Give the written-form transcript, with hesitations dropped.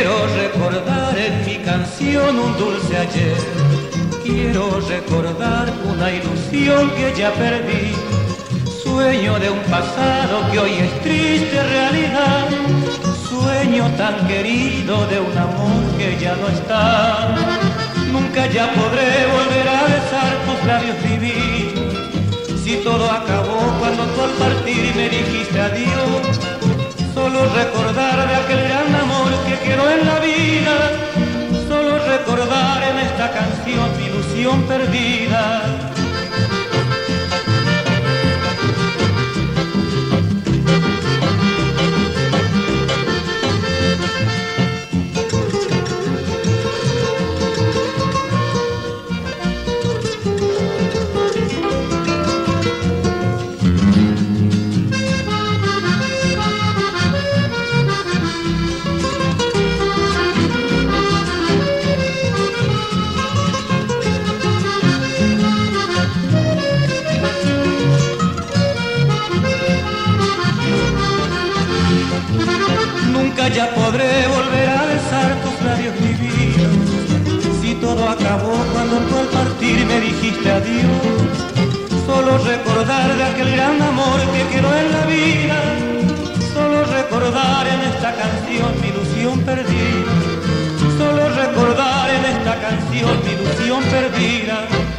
Quiero recordar en mi canción un dulce ayer. Quiero recordar una ilusión que ya perdí. Sueño de un pasado que hoy es triste realidad. Sueño tan querido de un amor que ya no está. Nunca ya podré volver a besar tus labios divinos. Si todo acabó cuando tú al partir me dijiste adiós. Solo recordar de aquel gran amor que quedó en la vida. Solo recordar en esta canción mi ilusión perdida. Nunca ya podré volver a besar tus labios divinos. Si todo acabó cuando tú al partir me dijiste adiós. Solo recordar de aquel gran amor que quedó en la vida. Solo recordar en esta canción mi ilusión perdida. Solo recordar en esta canción mi ilusión perdida.